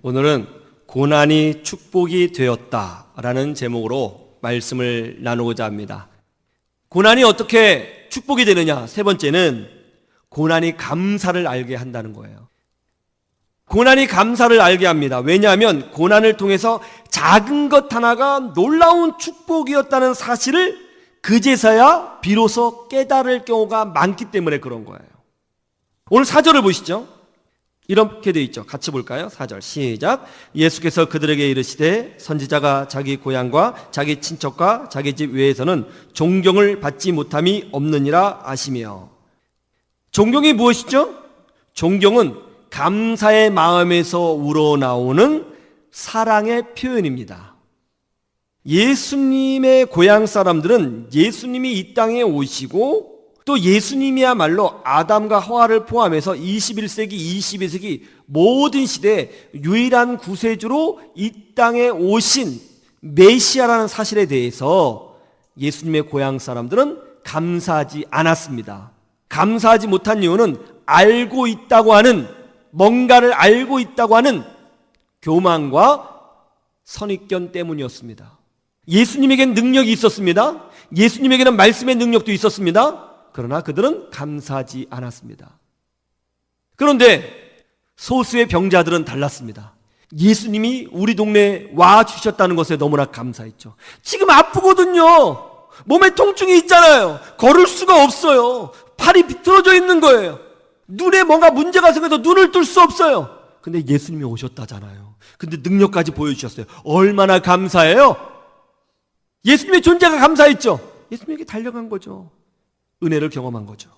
오늘은 고난이 축복이 되었다라는 제목으로 말씀을 나누고자 합니다. 고난이 어떻게 축복이 되느냐? 세 번째는 고난이 감사를 알게 한다는 거예요. 고난이 감사를 알게 합니다. 왜냐하면 고난을 통해서 작은 것 하나가 놀라운 축복이었다는 사실을 그제서야 비로소 깨달을 경우가 많기 때문에 그런 거예요. 오늘 4절을 보시죠. 이렇게 되어 있죠. 같이 볼까요? 4절 시작. 예수께서 그들에게 이르시되 선지자가 자기 고향과 자기 친척과 자기 집 외에서는 존경을 받지 못함이 없느니라 하시며. 존경이 무엇이죠? 존경은 감사의 마음에서 우러나오는 사랑의 표현입니다. 예수님의 고향 사람들은 예수님이 이 땅에 오시고 또 예수님이야말로 아담과 하와를 포함해서 21세기, 22세기 모든 시대에 유일한 구세주로 이 땅에 오신 메시아라는 사실에 대해서 예수님의 고향 사람들은 감사하지 않았습니다. 감사하지 못한 이유는 알고 있다고 하는, 뭔가를 알고 있다고 하는 교만과 선입견 때문이었습니다. 예수님에게는 능력이 있었습니다. 예수님에게는 말씀의 능력도 있었습니다. 그러나 그들은 감사하지 않았습니다. 그런데 소수의 병자들은 달랐습니다. 예수님이 우리 동네에 와 주셨다는 것에 너무나 감사했죠. 지금 아프거든요. 몸에 통증이 있잖아요. 걸을 수가 없어요. 팔이 비틀어져 있는 거예요. 눈에 뭔가 문제가 생겨서 눈을 뜰 수 없어요. 근데 예수님이 오셨다잖아요. 근데 능력까지 보여주셨어요. 얼마나 감사해요? 예수님의 존재가 감사했죠. 예수님에게 달려간 거죠. 은혜를 경험한 거죠.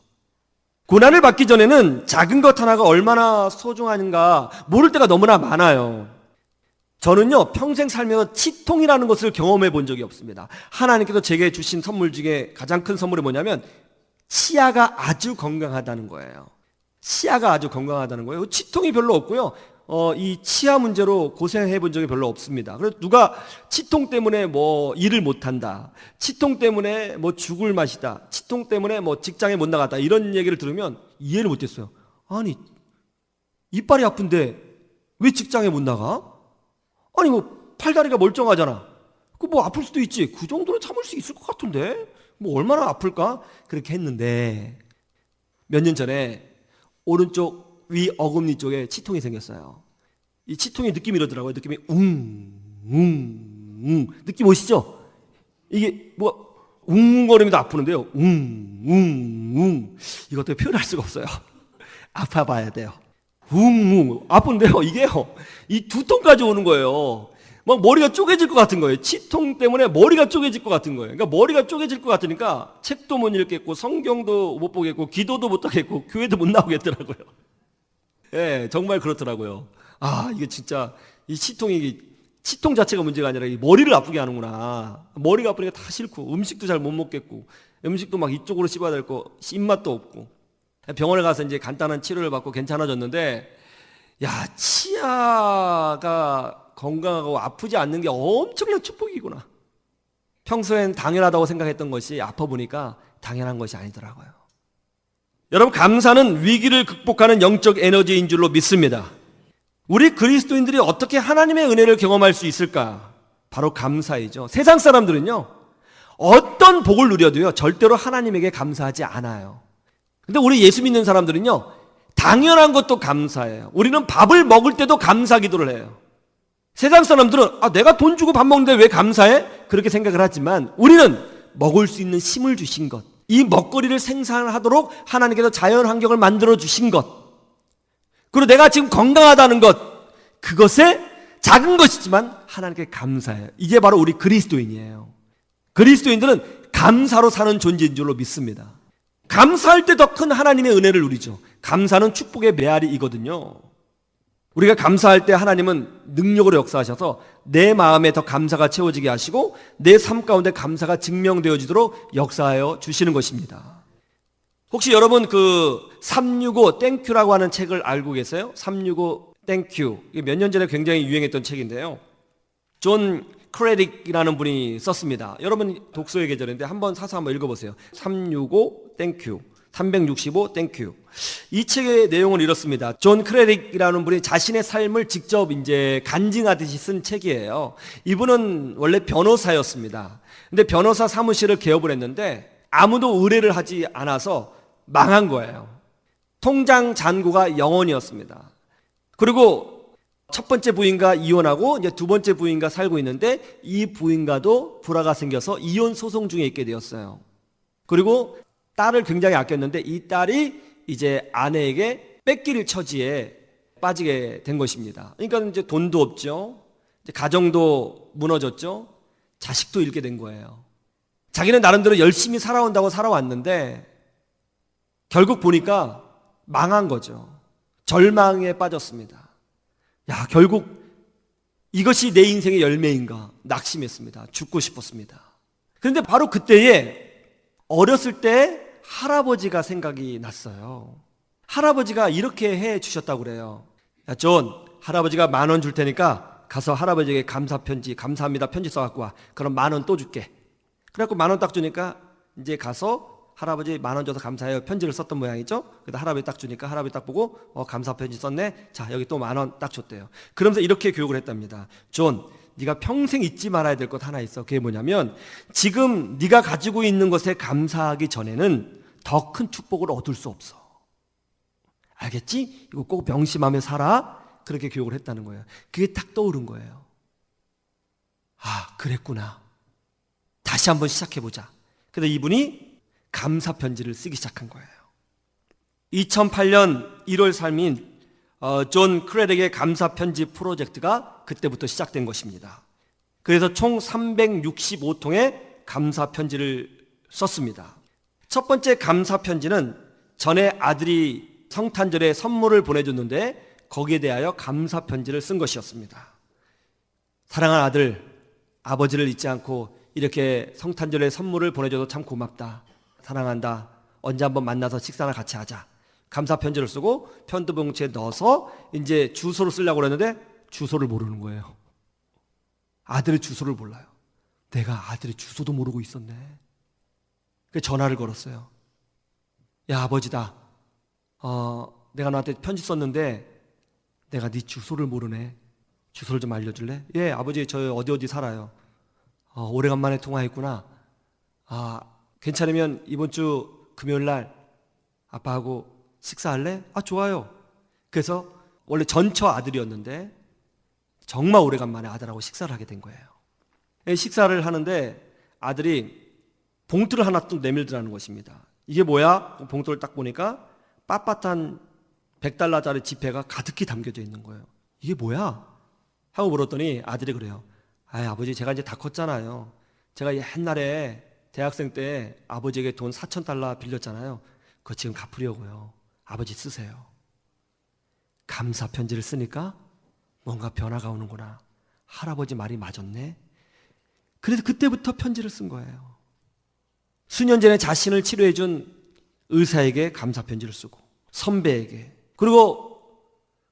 고난을 받기 전에는 작은 것 하나가 얼마나 소중한가 모를 때가 너무나 많아요. 저는요, 평생 살면서 치통이라는 것을 경험해 본 적이 없습니다. 하나님께서 제게 주신 선물 중에 가장 큰 선물이 뭐냐면 치아가 아주 건강하다는 거예요. 치아가 아주 건강하다는 거예요. 치통이 별로 없고요. 이 치아 문제로 고생해 본 적이 별로 없습니다. 그래서 누가 치통 때문에 뭐 일을 못 한다, 치통 때문에 뭐 죽을 맛이다, 치통 때문에 뭐 직장에 못 나갔다, 이런 얘기를 들으면 이해를 못 했어요. 아니, 이빨이 아픈데 왜 직장에 못 나가? 아니, 뭐 팔다리가 멀쩡하잖아. 그 뭐 아플 수도 있지. 그 정도는 참을 수 있을 것 같은데 뭐 얼마나 아플까? 그렇게 했는데 몇 년 전에 오른쪽 위 어금니 쪽에 치통이 생겼어요. 이 치통의 느낌이 이러더라고요. 느낌이 느낌 오시죠? 이게 뭐 웅거리면서 아프는데요. 이것도 표현할 수가 없어요. 아파봐야 돼요. 아픈데요. 이게요, 이 두통까지 오는 거예요. 막 머리가 쪼개질 것 같은 거예요. 치통 때문에 머리가 쪼개질 것 같은 거예요. 그러니까 머리가 쪼개질 것 같으니까 책도 못 읽겠고 성경도 못 보겠고 기도도 못 하겠고 교회도 못 나오겠더라고요. 예, 정말 그렇더라고요. 아, 이게 진짜 이 치통 자체가 문제가 아니라 이 머리를 아프게 하는구나. 머리가 아프니까 다 싫고 음식도 잘 못 먹겠고 음식도 막 이쪽으로 씹어야 될 거, 입맛도 없고. 병원에 가서 이제 간단한 치료를 받고 괜찮아졌는데, 야, 치아가 건강하고 아프지 않는 게 엄청난 축복이구나. 평소엔 당연하다고 생각했던 것이 아파 보니까 당연한 것이 아니더라고요. 여러분, 감사는 위기를 극복하는 영적 에너지인 줄로 믿습니다. 우리 그리스도인들이 어떻게 하나님의 은혜를 경험할 수 있을까? 바로 감사이죠. 세상 사람들은요, 어떤 복을 누려도요, 절대로 하나님에게 감사하지 않아요. 근데 우리 예수 믿는 사람들은요, 당연한 것도 감사해요. 우리는 밥을 먹을 때도 감사 기도를 해요. 세상 사람들은 내가 돈 주고 밥 먹는데 왜 감사해? 그렇게 생각을 하지만 우리는 먹을 수 있는 힘을 주신 것, 이 먹거리를 생산하도록 하나님께서 자연 환경을 만들어 주신 것, 그리고 내가 지금 건강하다는 것, 그것에 작은 것이지만 하나님께 감사해요. 이게 바로 우리 그리스도인이에요. 그리스도인들은 감사로 사는 존재인 줄로 믿습니다. 감사할 때 더 큰 하나님의 은혜를 누리죠. 감사는 축복의 메아리이거든요. 우리가 감사할 때 하나님은 능력으로 역사하셔서 내 마음에 더 감사가 채워지게 하시고 내 삶 가운데 감사가 증명되어지도록 역사하여 주시는 것입니다. 혹시 여러분 그 365 땡큐라고 하는 책을 알고 계세요? 365 땡큐. 이게 몇 년 전에 굉장히 유행했던 책인데요. 존 크레딕이라는 분이 썼습니다. 여러분 독서의 계절인데 한번 사서 한번 읽어보세요. 365 땡큐. 365 땡큐. 이 책의 내용은 이렇습니다. 존 크레딕이라는 분이 자신의 삶을 직접 이제 간증하듯이 쓴 책이에요. 이분은 원래 변호사였습니다. 근데 변호사 사무실을 개업을 했는데 아무도 의뢰를 하지 않아서 망한 거예요. 통장 잔고가 0원이었습니다. 그리고 첫 번째 부인과 이혼하고 이제 두 번째 부인과 살고 있는데 이 부인과도 불화가 생겨서 이혼 소송 중에 있게 되었어요. 그리고 딸을 굉장히 아꼈는데 이 딸이 이제 아내에게 뺏길 처지에 빠지게 된 것입니다. 그러니까 이제 돈도 없죠. 이제 가정도 무너졌죠. 자식도 잃게 된 거예요. 자기는 나름대로 열심히 살아온다고 살아왔는데 결국 보니까 망한 거죠. 절망에 빠졌습니다. 야, 결국 이것이 내 인생의 열매인가 낙심했습니다. 죽고 싶었습니다. 그런데 바로 그때에 어렸을 때 할아버지가 생각이 났어요. 할아버지가 이렇게 해 주셨다고 그래요. 야, 존, 할아버지가 10,000원 줄 테니까 가서 할아버지에게 감사 편지, 감사합니다 편지 써갖고 와. 그럼 10,000원 또 줄게. 그래갖고 10,000원 딱 주니까 이제 가서 할아버지 10,000원 줘서 감사해요 편지를 썼던 모양이죠. 그래서 할아버지 딱 주니까 할아버지 딱 보고 감사 편지 썼네. 자, 여기 또 10,000원 딱 줬대요. 그러면서 이렇게 교육을 했답니다. 존, 네가 평생 잊지 말아야 될 것 하나 있어. 그게 뭐냐면 지금 네가 가지고 있는 것에 감사하기 전에는 더 큰 축복을 얻을 수 없어. 알겠지? 이거 꼭 명심하며 살아. 그렇게 교육을 했다는 거예요. 그게 딱 떠오른 거예요. 아, 그랬구나. 다시 한번 시작해보자. 그래서 이분이 감사 편지를 쓰기 시작한 거예요. 2008년 1월 3일 존 크레딕의 감사 편지 프로젝트가 그때부터 시작된 것입니다. 그래서 총 365통의 감사 편지를 썼습니다. 첫 번째 감사 편지는 전에 아들이 성탄절에 선물을 보내줬는데 거기에 대하여 감사 편지를 쓴 것이었습니다. 사랑하는 아들, 아버지를 잊지 않고 이렇게 성탄절에 선물을 보내줘서 참 고맙다. 사랑한다. 언제 한번 만나서 식사나 같이 하자. 감사 편지를 쓰고 편지봉지에 넣어서 이제 주소를 쓰려고 그랬는데 주소를 모르는 거예요. 아들의 주소를 몰라요. 내가 아들의 주소도 모르고 있었네. 그래서 전화를 걸었어요. 야, 아버지다. 내가 너한테 편지 썼는데 내가 네 주소를 모르네. 주소를 좀 알려줄래? 예, 아버지 저 어디 살아요. 오래간만에 통화했구나. 괜찮으면 이번 주 금요일 날 아빠하고 식사할래? 좋아요. 그래서 원래 전처 아들이었는데 정말 오래간만에 아들하고 식사를 하게 된 거예요. 식사를 하는데 아들이 봉투를 하나 또 내밀더라는 것입니다. 이게 뭐야? 봉투를 딱 보니까 빳빳한 $100짜리 지폐가 가득히 담겨져 있는 거예요. 이게 뭐야? 하고 물었더니 아들이 그래요. 아버지 제가 이제 다 컸잖아요. 제가 옛날에 대학생 때 아버지에게 돈 $4,000 빌렸잖아요. 그거 지금 갚으려고요. 아버지 쓰세요. 감사 편지를 쓰니까 뭔가 변화가 오는구나. 할아버지 말이 맞았네. 그래서 그때부터 편지를 쓴 거예요. 수년 전에 자신을 치료해준 의사에게 감사 편지를 쓰고 선배에게 그리고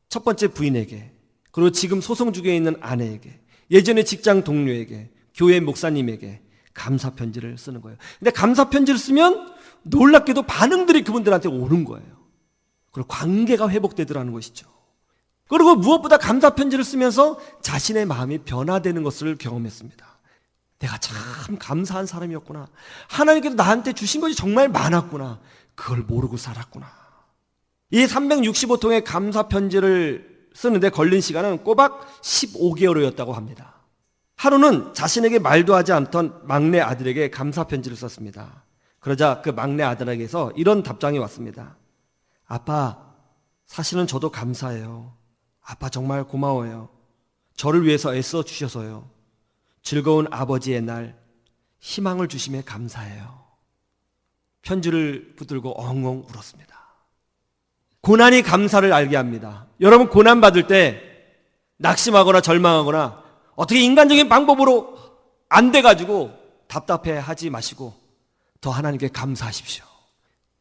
첫 번째 부인에게 그리고 지금 소송 중에 있는 아내에게 예전에 직장 동료에게 교회 목사님에게 감사 편지를 쓰는 거예요. 근데 감사 편지를 쓰면 놀랍게도 반응들이 그분들한테 오는 거예요. 그리고 관계가 회복되더라는 것이죠. 그리고 무엇보다 감사 편지를 쓰면서 자신의 마음이 변화되는 것을 경험했습니다. 내가 참 감사한 사람이었구나. 하나님께서 나한테 주신 것이 정말 많았구나. 그걸 모르고 살았구나. 이 365통의 감사 편지를 쓰는데 걸린 시간은 꼬박 15개월이었다고 합니다. 하루는 자신에게 말도 하지 않던 막내 아들에게 감사 편지를 썼습니다. 그러자 그 막내 아들에게서 이런 답장이 왔습니다. 아빠, 사실은 저도 감사해요. 아빠 정말 고마워요. 저를 위해서 애써 주셔서요. 즐거운 아버지의 날 희망을 주심에 감사해요. 편지를 붙들고 엉엉 울었습니다. 고난이 감사를 알게 합니다. 여러분 고난 받을 때 낙심하거나 절망하거나 어떻게 인간적인 방법으로 안 돼가지고 답답해 하지 마시고 더 하나님께 감사하십시오.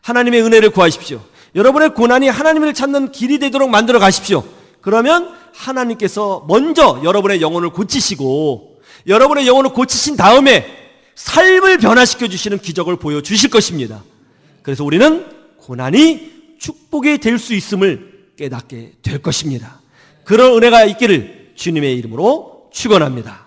하나님의 은혜를 구하십시오. 여러분의 고난이 하나님을 찾는 길이 되도록 만들어 가십시오. 그러면 하나님께서 먼저 여러분의 영혼을 고치시고 여러분의 영혼을 고치신 다음에 삶을 변화시켜 주시는 기적을 보여주실 것입니다. 그래서 우리는 고난이 축복이 될 수 있음을 깨닫게 될 것입니다. 그런 은혜가 있기를 주님의 이름으로 축원합니다.